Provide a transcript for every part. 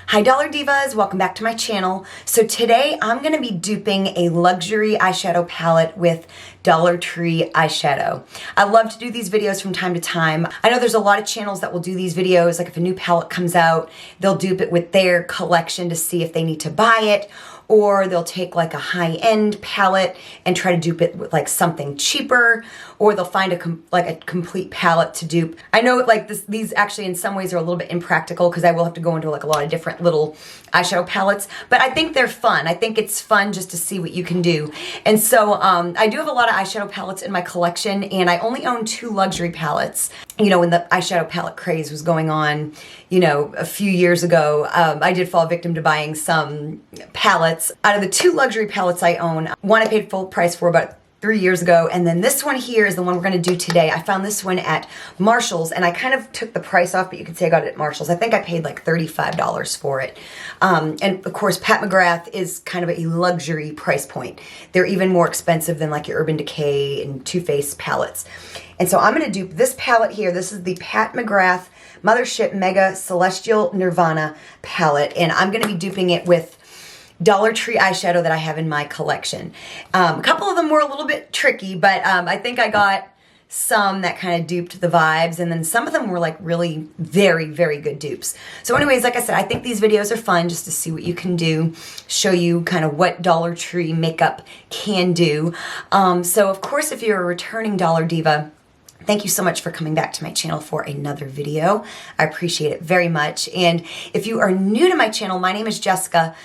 Hi Dollar Divas, welcome back to my channel. So today I'm going to be duping a luxury eyeshadow palette with Dollar Tree eyeshadow. I love to do these videos from time to time. I know there's a lot of channels that will do these videos, like if a new palette comes out, they'll dupe it with their collection to see if they need to buy it, or they'll take like a high-end palette and try to dupe it with like something cheaper, or they'll find a complete palette to dupe. I know like these actually in some ways are a little bit impractical because I will have to go into like a lot of different little eyeshadow palettes, but I think they're fun. I think it's fun just to see what you can do. And so I do have a lot of eyeshadow palettes in my collection, and I only own 2 luxury palettes. You know, when the eyeshadow palette craze was going on, you know, a few years ago, I did fall victim to buying some palettes. Out of the 2 luxury palettes I own, one I paid full price for about 3 years ago, and then this one here is the one we're going to do today. I found this one at Marshall's, and I kind of took the price off, but you could say I got it at Marshall's. I think I paid like $35 for it. And of course, Pat McGrath is kind of a luxury price point. They're even more expensive than like your Urban Decay and Too Faced palettes. And so I'm going to dupe this palette here. This is the Pat McGrath Mothership Mega Celestial Nirvana palette, and I'm going to be duping it with Dollar Tree eyeshadow that I have in my collection. A couple of them were a little bit tricky, but I think I got some that kind of duped the vibes, and then some of them were like really very, very good dupes. So anyways, like I said, I think these videos are fun just to see what you can do, show you kind of what Dollar Tree makeup can do. So of course, if you're a returning Dollar Diva, thank you so much for coming back to my channel for another video. I appreciate it very much. And if you are new to my channel, my name is Jessica,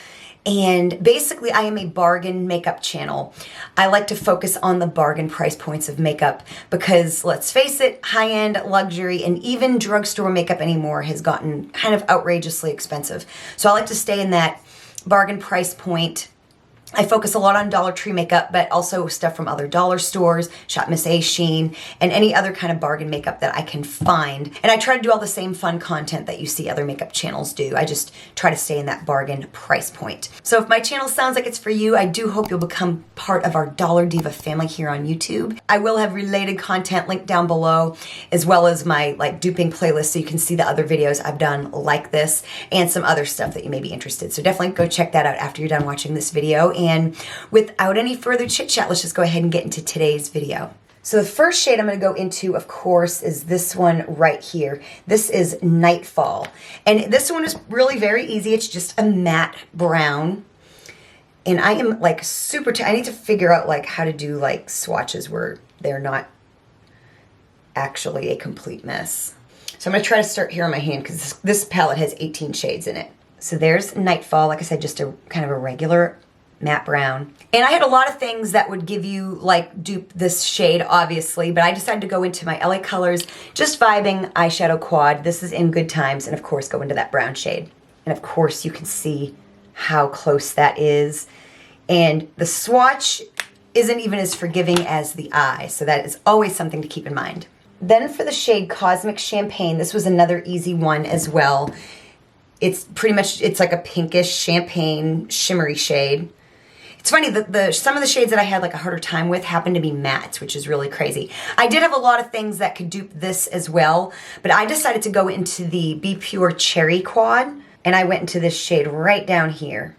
and basically I am a bargain makeup channel. I like to focus on the bargain price points of makeup because, let's face it, high-end, luxury, and even drugstore makeup anymore has gotten kind of outrageously expensive. So I like to stay in that bargain price point. I focus a lot on Dollar Tree makeup, but also stuff from other dollar stores, Shop Miss A, Shein, and any other kind of bargain makeup that I can find. And I try to do all the same fun content that you see other makeup channels do. I just try to stay in that bargain price point. So if my channel sounds like it's for you, I do hope you'll become part of our Dollar Diva family here on YouTube. I will have related content linked down below, as well as my like duping playlist, so you can see the other videos I've done like this and some other stuff that you may be interested. So definitely go check that out after you're done watching this video. And without any further chit chat, let's just go ahead and get into today's video. So the first shade I'm going to go into, of course, is this one right here. This is Nightfall. And this one is really very easy. It's just a matte brown. And I am like super, I need to figure out like how to do like swatches where they're not actually a complete mess. So I'm going to try to start here on my hand because this palette has 18 shades in it. So there's Nightfall. Like I said, just a kind of a regular matte brown. And I had a lot of things that would give you like dupe this shade, obviously, but I decided to go into my LA Colors Just Vibing eyeshadow quad. This is in Good Times, and of course go into that brown shade. And of course you can see how close that is. And the swatch isn't even as forgiving as the eye, so that is always something to keep in mind. Then for the shade Cosmic Champagne, this was another easy one as well. It's pretty much, it's like a pinkish champagne shimmery shade. It's funny that some of the shades that I had like a harder time with happened to be mattes, which is really crazy. I did have a lot of things that could dupe this as well, but I decided to go into the Be Pure Cherry quad, and I went into this shade right down here.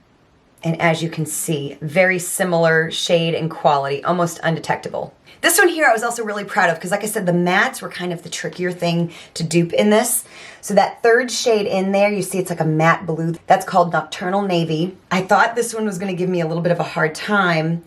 And as you can see, very similar shade and quality, almost undetectable. This one here I was also really proud of because, like I said, the mattes were kind of the trickier thing to dupe in this. So that third shade in there, you see it's like a matte blue. That's called Nocturnal Navy. I thought this one was going to give me a little bit of a hard time.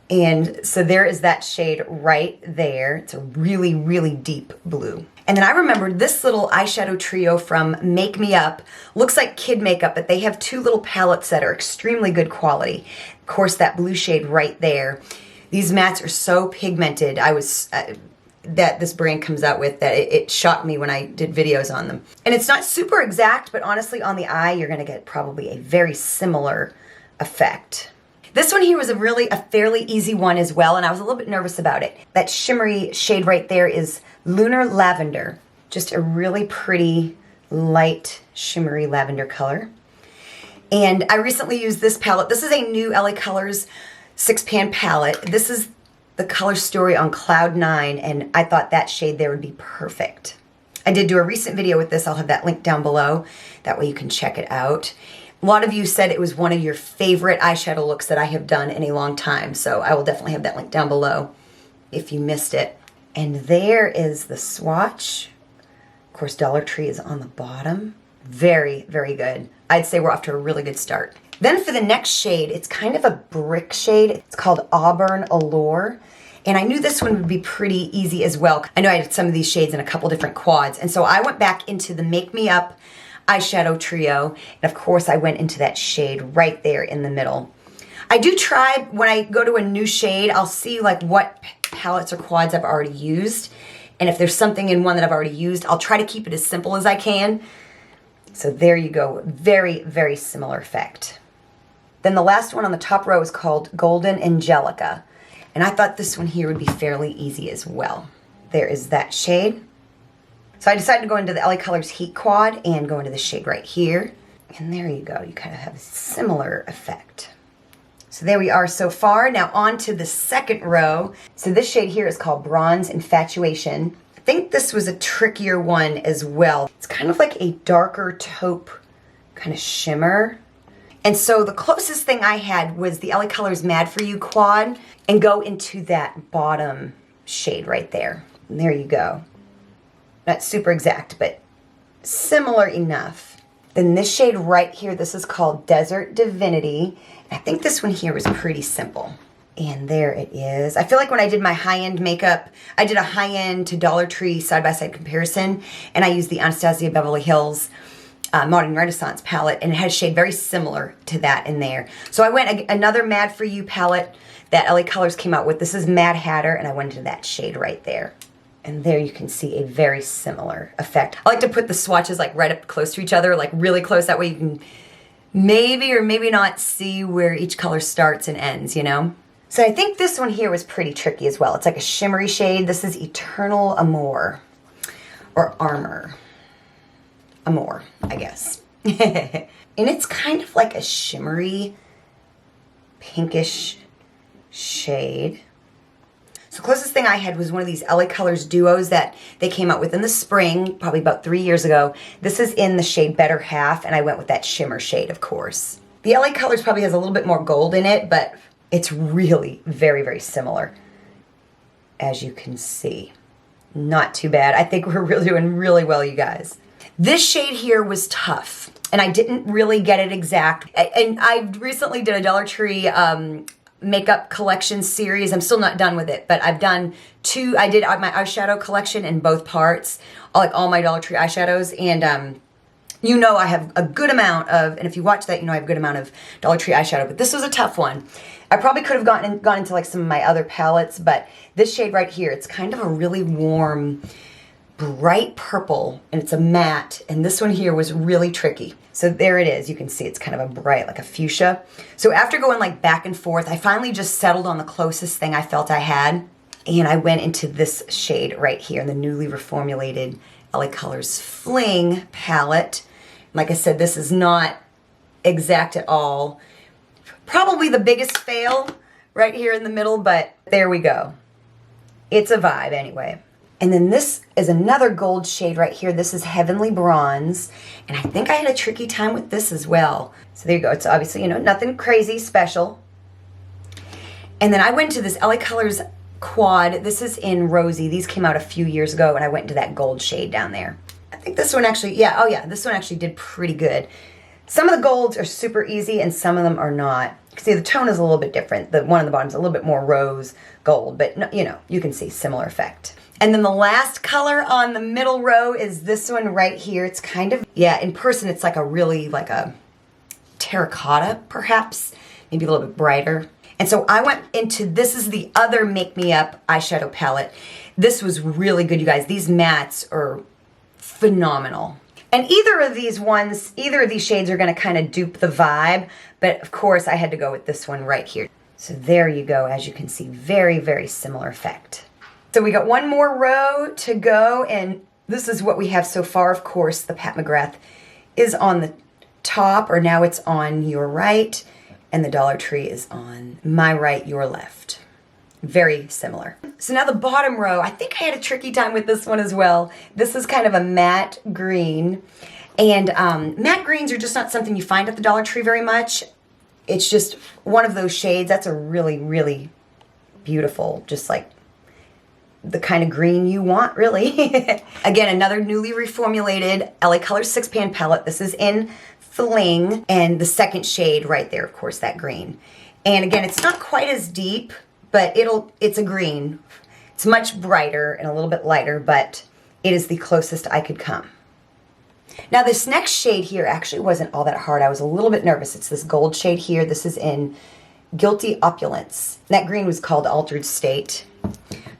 And so there is that shade right there. It's a really, really deep blue. And then I remembered this little eyeshadow trio from Make Me Up. Looks like kid makeup, but they have 2 little palettes that are extremely good quality. Of course, that blue shade right there. These mattes are so pigmented. I was that this brand comes out with that it shocked me when I did videos on them. And it's not super exact, but honestly on the eye you're going to get probably a very similar effect. This one here was a fairly easy one as well, and I was a little bit nervous about it. That shimmery shade right there is Lunar Lavender. Just a really pretty light shimmery lavender color. And I recently used this palette. This is a new LA Colors 6-pan palette. This is the Color Story on Cloud 9, and I thought that shade there would be perfect. I did do a recent video with this. I'll have that link down below. That way you can check it out. A lot of you said it was one of your favorite eyeshadow looks that I have done in a long time. So I will definitely have that link down below if you missed it. And there is the swatch. Of course, Dollar Tree is on the bottom. Very, very good. I'd say we're off to a really good start. Then for the next shade, it's kind of a brick shade. It's called Auburn Allure. And I knew this one would be pretty easy as well. I know I had some of these shades in a couple different quads. And so I went back into the Make Me Up eyeshadow trio. And of course, I went into that shade right there in the middle. I do try, when I go to a new shade, I'll see like what palettes or quads I've already used. And if there's something in one that I've already used, I'll try to keep it as simple as I can. So there you go. Very, very similar effect. Then the last one on the top row is called Golden Angelica. And I thought this one here would be fairly easy as well. There is that shade. So I decided to go into the LA Colors Heat Quad and go into the shade right here. And there you go. You kind of have a similar effect. So there we are so far. Now on to the second row. So this shade here is called Bronze Infatuation. I think this was a trickier one as well. It's kind of like a darker taupe kind of shimmer. And so the closest thing I had was the LA Colors Mad For You quad and go into that bottom shade right there. And there you go. Not super exact, but similar enough. Then this shade right here, this is called Desert Divinity. I think this one here was pretty simple. And there it is. I feel like when I did my high-end makeup, I did a high-end to Dollar Tree side-by-side comparison, and I used the Anastasia Beverly Hills Modern Renaissance palette, and it had a shade very similar to that in there. So I went another Mad For You palette that LA Colors came out with. This is Mad Hatter, and I went into that shade right there. And there you can see a very similar effect. I like to put the swatches like right up close to each other, like really close. That way you can maybe or maybe not see where each color starts and ends, you know? So I think this one here was pretty tricky as well. It's like a shimmery shade. This is Eternal Amour, or Armor. Amour, I guess. And it's kind of like a shimmery, pinkish shade. So the closest thing I had was one of these LA Colors duos that they came out with in the spring, probably about 3 years ago. This is in the shade Better Half, and I went with that shimmer shade, of course. The LA Colors probably has a little bit more gold in it, but it's really very, very similar, as you can see. Not too bad. I think we're really doing really well, you guys. This shade here was tough, and I didn't really get it exact. And I recently did a Dollar Tree makeup collection series. I'm still not done with it, but I've done two. I did my eyeshadow collection in both parts, like all my Dollar Tree eyeshadows, and you know I have a good amount of, and if you watch that, you know I have a good amount of Dollar Tree eyeshadow, but this was a tough one. I probably could have gone into like some of my other palettes, but this shade right here, it's kind of a really warm, bright purple, and it's a matte, and this one here was really tricky. So there it is. You can see it's kind of a bright, like a fuchsia. So after going like back and forth, I finally just settled on the closest thing I felt I had, and I went into this shade right here in the newly reformulated LA Colors Fling palette. Like I said, this is not exact at all. Probably the biggest fail right here in the middle, but there we go. It's a vibe anyway. And then this is another gold shade right here. This is Heavenly Bronze. And I think I had a tricky time with this as well. So there you go. It's obviously, you know, nothing crazy special. And then I went to this LA Colors quad. This is in Rosy. These came out a few years ago, and I went into that gold shade down there. I think this one actually, yeah, oh yeah, this one actually did pretty good. Some of the golds are super easy, and some of them are not. See, the tone is a little bit different. The one on the bottom is a little bit more rose gold, but you know, you can see similar effect. And then the last color on the middle row is this one right here. It's kind of, yeah, in person it's like a really, like a terracotta perhaps, maybe a little bit brighter. And so I went into, this is the other Make Me Up eyeshadow palette. This was really good, you guys. These mattes are phenomenal. And either of these shades are gonna kind of dupe the vibe, but of course I had to go with this one right here. So there you go, as you can see, very, very similar effect. So we got one more row to go, and this is what we have so far. Of course, the Pat McGrath is on the top, or now it's on your right, and the Dollar Tree is on my right, your left. Very similar. So now the bottom row, I think I had a tricky time with this one as well. This is kind of a matte green. And matte greens are just not something you find at the Dollar Tree very much. It's just one of those shades. That's a really, really beautiful, just like the kind of green you want, really. Again, another newly reformulated LA Colors 6-pan palette. This is in Fling, and the second shade right there, of course, that green. And again, it's not quite as deep, but it's a green. It's much brighter and a little bit lighter, but it is the closest I could come. Now this next shade here actually wasn't all that hard. I was a little bit nervous. It's this gold shade here. This is in Guilty Opulence. That green was called Altered State.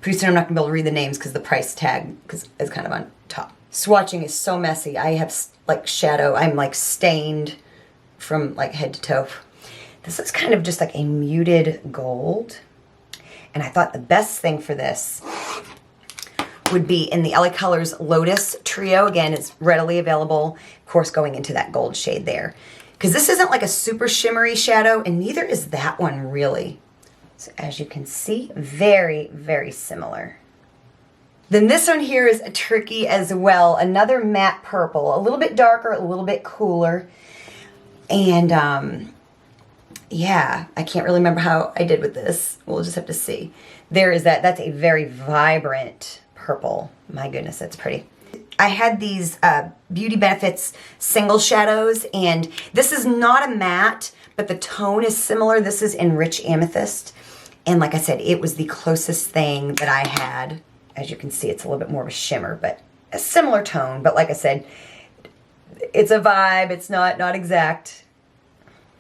Pretty soon I'm not going to be able to read the names because the price tag is kind of on top. Swatching is so messy. I have like shadow. I'm like stained from like head to toe. This is kind of just like a muted gold. And I thought the best thing for this would be in the LA Colors Lotus Trio. Again, it's readily available, of course, going into that gold shade there. Because this isn't like a super shimmery shadow, and neither is that one really. So as you can see, very, very similar. Then this one here is tricky as well. Another matte purple, a little bit darker, a little bit cooler. And yeah, I can't really remember how I did with this. We'll just have to see. There is that. That's a very vibrant purple. My goodness, that's pretty. I had these Beauty Benefits single shadows, and this is not a matte, but the tone is similar. This is in Rich Amethyst. And like I said, it was the closest thing that I had. As you can see, it's a little bit more of a shimmer, but a similar tone. But like I said, it's a vibe. It's not exact.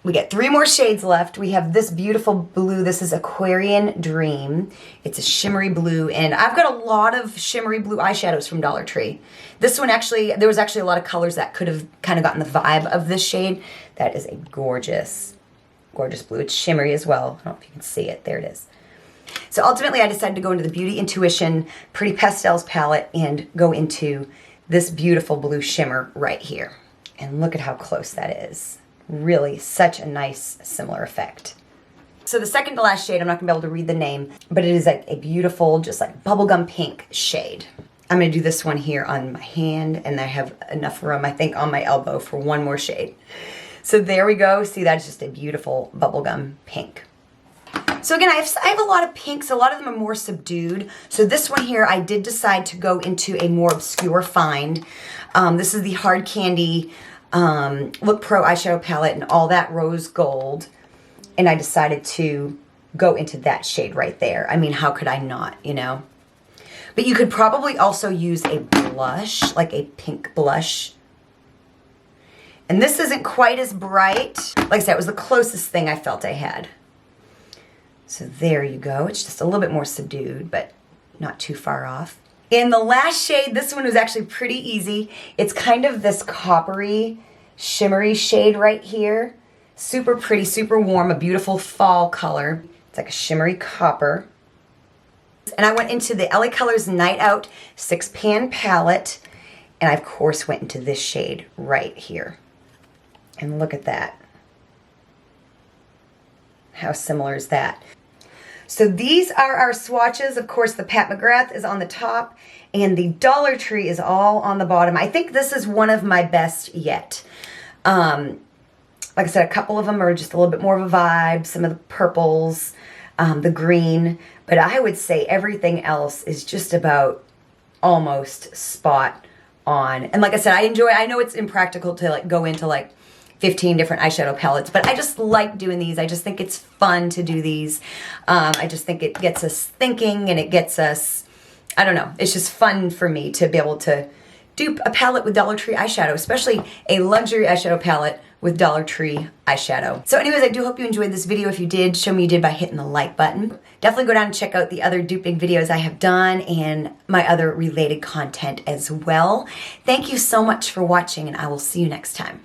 We get 3 more shades left. We have this beautiful blue. This is Aquarian Dream. It's a shimmery blue, and I've got a lot of shimmery blue eyeshadows from Dollar Tree. This one actually, there was actually a lot of colors that could have kind of gotten the vibe of this shade. That is a gorgeous, gorgeous blue. It's shimmery as well. I don't know if you can see it. There it is. So ultimately, I decided to go into the Beauty Intuition Pretty Pastels palette and go into this beautiful blue shimmer right here. And look at how close that is. Really such a nice similar effect. So the second to last shade, I'm not gonna be able to read the name, but it is like a beautiful, just like bubblegum pink shade. I'm gonna do this one here on my hand, and I have enough room, I think, on my elbow for one more shade. So there we go. See, that's just a beautiful bubblegum pink. So again, I have a lot of pinks. A lot of them are more subdued. So this one here, I did decide to go into a more obscure find. This is the Hard Candy Look Pro eyeshadow palette and all that rose gold, and I decided to go into that shade right there. I mean, how could I not, you know? But you could probably also use a blush, like a pink blush. And this isn't quite as bright. Like I said, it was the closest thing I felt I had. So there you go. It's just a little bit more subdued, but not too far off. In the last shade, this one was actually pretty easy. It's kind of this coppery, shimmery shade right here. Super pretty, super warm, a beautiful fall color. It's like a shimmery copper. And I went into the LA Colors Night Out 6-pan palette, and I, of course, went into this shade right here. And look at that. How similar is that? So these are our swatches. Of course, the Pat McGrath is on the top, and the Dollar Tree is all on the bottom. I think this is one of my best yet. Like I said, a couple of them are just a little bit more of a vibe. Some of the purples, the green. But I would say everything else is just about almost spot on. And like I said, I know it's impractical to like go into like 15 different eyeshadow palettes, but I just like doing these. I just think it's fun to do these. I just think it gets us thinking, and it gets us, I don't know, it's just fun for me to be able to dupe a palette with Dollar Tree eyeshadow, especially a luxury eyeshadow palette with Dollar Tree eyeshadow. So anyways, I do hope you enjoyed this video. If you did, show me you did by hitting the like button. Definitely go down and check out the other duping videos I have done and my other related content as well. Thank you so much for watching, and I will see you next time.